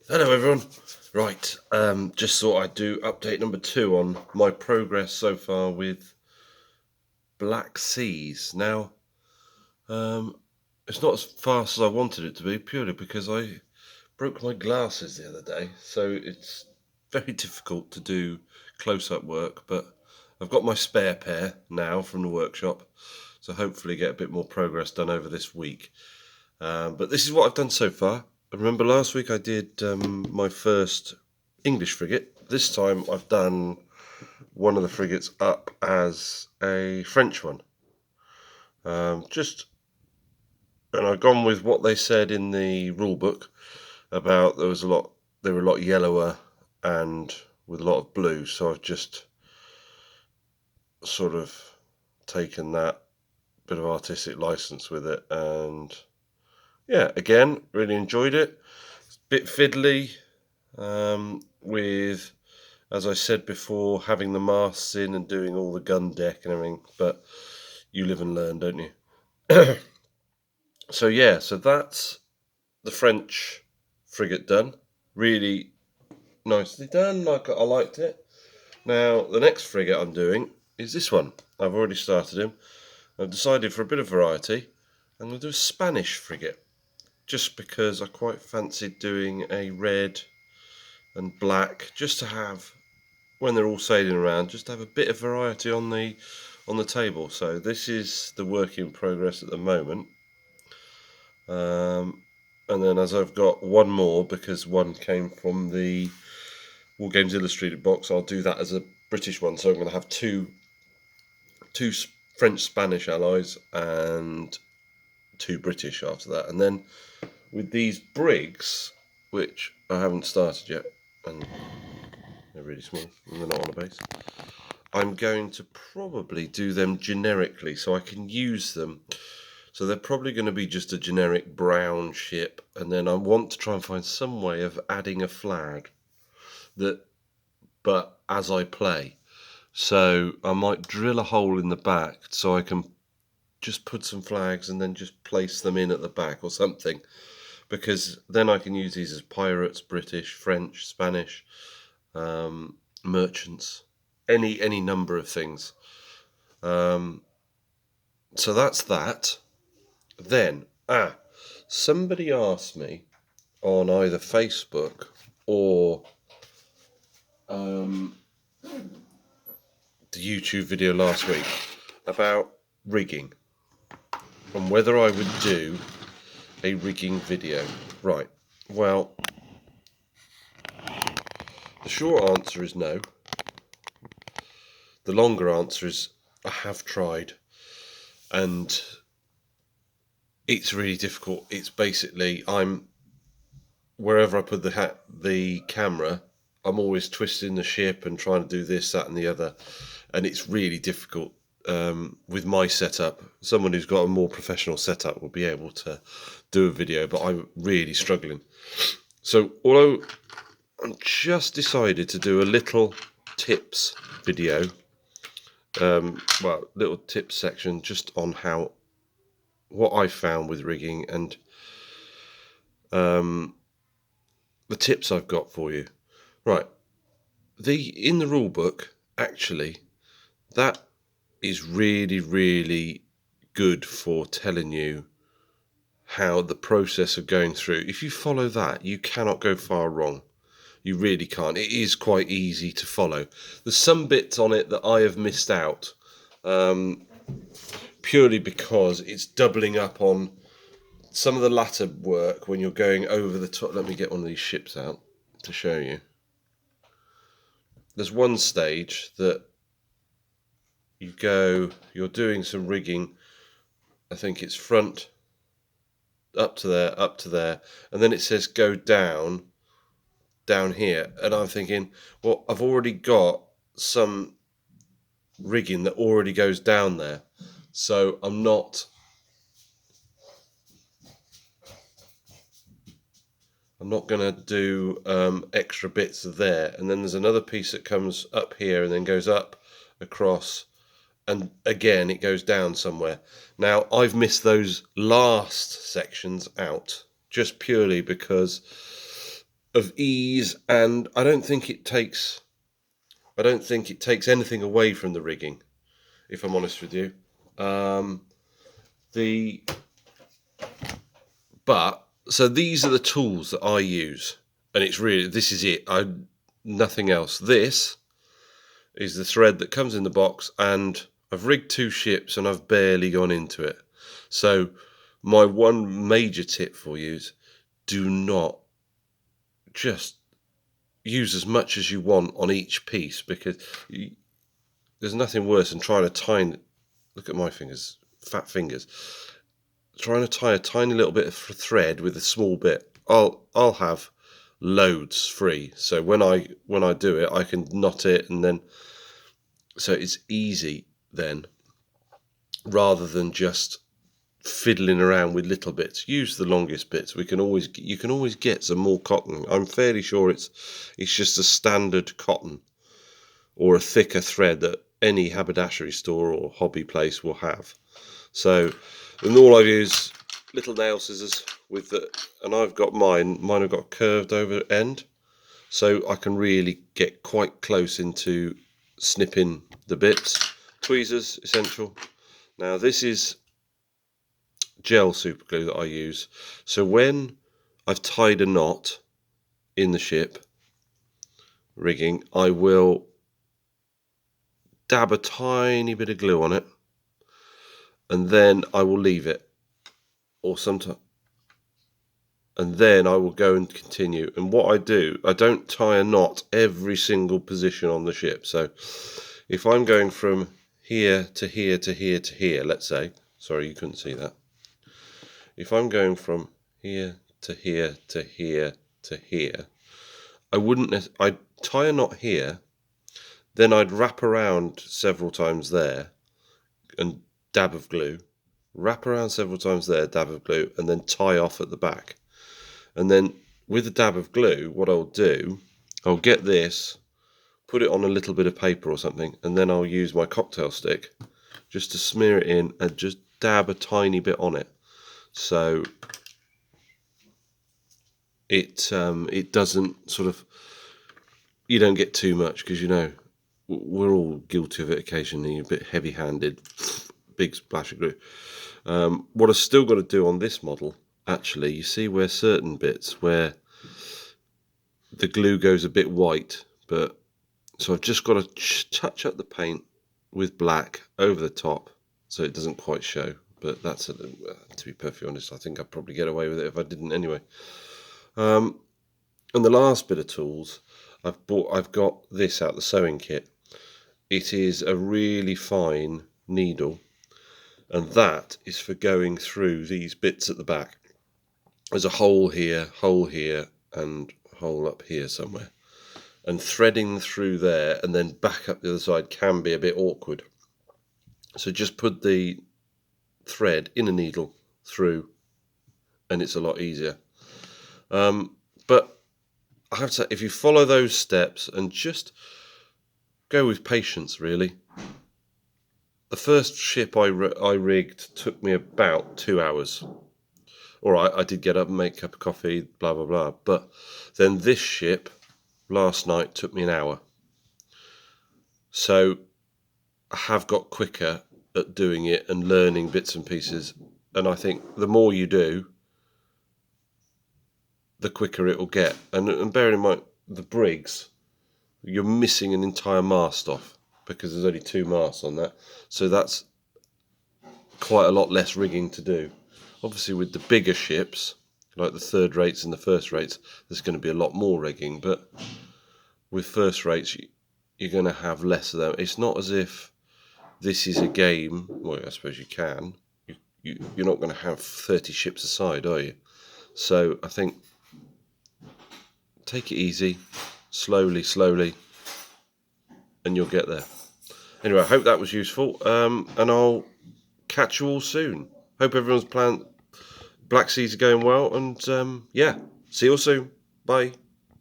Hello everyone. Right, just thought I'd do update number 2 on my progress so far with Black Seas. Now, it's not as fast as I wanted it to be, purely because I broke my glasses the other day, so it's very difficult to do close-up work, but I've got my spare pair now from the workshop, so hopefully get a bit more progress done over this week. But this is what I've done so far. Remember last week I did my first English frigate. This time I've done one of the frigates up as a French one. And I've gone with what they said in the rule book about they were a lot yellower and with a lot of blue. So I've just sort of taken that bit of artistic license with it, and yeah, again, really enjoyed it. It's a bit fiddly, with, as I said before, having the masts in and doing all the gun deck and everything, but you live and learn, don't you? So yeah, so that's the French frigate done. Really nicely done, I liked it. Now, the next frigate I'm doing is this one. I've already started him. I've decided for a bit of variety, I'm going to do a Spanish frigate, just because I quite fancied doing a red and black, just to have, when they're all sailing around, just to have a bit of variety on the table. So this is the work in progress at the moment. And then as I've got one more, because one came from the War Games Illustrated box, I'll do that as a British one. So I'm going to have two French-Spanish allies and two British after that. And then with these brigs, which I haven't started yet, and they're really small and they're not on a base, I'm going to probably do them generically so I can use them. So they're probably going to be just a generic brown ship, and then I want to try and find some way of adding a flag but as I play. So I might drill a hole in the back so I can just put some flags and then just place them in at the back or something, because then I can use these as pirates, British, French, Spanish, merchants, any number of things. So that's that. Then, somebody asked me on either Facebook or the YouTube video last week about rigging and whether I would do a rigging video. Right, well, the short answer is no. The longer answer is I have tried, and it's really difficult. It's basically, wherever I put the camera, I'm always twisting the ship and trying to do this, that and the other, and it's really difficult with my setup. Someone who's got a more professional setup will be able to do a video, but I'm really struggling. So although I'm just decided to do a little tips video, little tips section just on what I found with rigging and the tips I've got for you. Right, in the rule book, actually, that is really, really good for telling you how the process of going through. If you follow that, you cannot go far wrong. You really can't. It is quite easy to follow. There's some bits on it that I have missed out, purely because it's doubling up on some of the latter work when you're going over the top. Let me get one of these ships out to show you. There's one stage that you're doing some rigging. I think it's front, up to there, and then it says go down here, and I'm thinking, well, I've already got some rigging that already goes down there, so I'm not going to do extra bits there. And then there's another piece that comes up here and then goes up across, and again it goes down somewhere. Now I've missed those last sections out just purely because of ease, and I don't think it takes anything away from the rigging, if I'm honest with you. So these are the tools that I use, and this is it. Nothing else. This is the thread that comes in the box, and I've rigged 2 ships and I've barely gone into it. So my one major tip for you is, do not just use as much as you want on each piece, because there's nothing worse than trying to tie. Look at my fingers, fat fingers. Trying to tie a tiny little bit of thread with a small bit. I'll have loads free. So when I do it, I can knot it, and then so it's easy then, rather than just fiddling around with little bits. Use the longest bits. You can always get some more cotton. I'm fairly sure it's just a standard cotton or a thicker thread that any haberdashery store or hobby place will have. So, and all I use little nail scissors and I've got mine have got a curved over end, so I can really get quite close into snipping the bits. Tweezers essential. Now this is gel super glue that I use, so when I've tied a knot in the ship rigging, I will dab a tiny bit of glue on it, and then I will leave it, and then I will go and continue. And what I do, I don't tie a knot every single position on the ship. So if I'm going from here to here to here to here, let's say, sorry you couldn't see that, if I'm going from here to here to here to here, I'd tie a knot here, then I'd wrap around several times there and dab of glue, wrap around several times there, dab of glue, and then tie off at the back. And then with the dab of glue, what I'll do, I'll get this, put it on a little bit of paper or something, and then I'll use my cocktail stick just to smear it in and just dab a tiny bit on it. So it doesn't sort of, you don't get too much, because we're all guilty of it occasionally, a bit heavy-handed, big splash of glue. What I've still got to do on this model, actually, you see where certain bits where the glue goes a bit white, so I've just got to touch up the paint with black over the top so it doesn't quite show. But that's, to be perfectly honest, I think I'd probably get away with it if I didn't anyway. And the last bit of tools I've got this out the sewing kit. It is a really fine needle, and that is for going through these bits at the back. There's a hole here, and hole up here somewhere, and threading through there and then back up the other side can be a bit awkward. So just put the thread in a needle through, and it's a lot easier. But I have to say, if you follow those steps and just go with patience, really. The first ship I rigged took me about 2 hours. All right, I did get up and make a cup of coffee, blah, blah, blah. But then this ship last night took me an hour. So I have got quicker at doing it and learning bits and pieces. And I think the more you do, the quicker it will get. And bearing in mind, the brigs, you're missing an entire mast off because there's only 2 masts on that. So that's quite a lot less rigging to do. Obviously, with the bigger ships, like the third rates and the first rates, there's going to be a lot more rigging. But with first rates, you're going to have less of them. It's not as if this is a game. Well, I suppose you can. You're not going to have 30 ships aside, are you? So I think take it easy, slowly, and you'll get there. Anyway, I hope that was useful, and I'll catch you all soon. Hope everyone's Black Seas are going well, and yeah, see you all soon. Bye.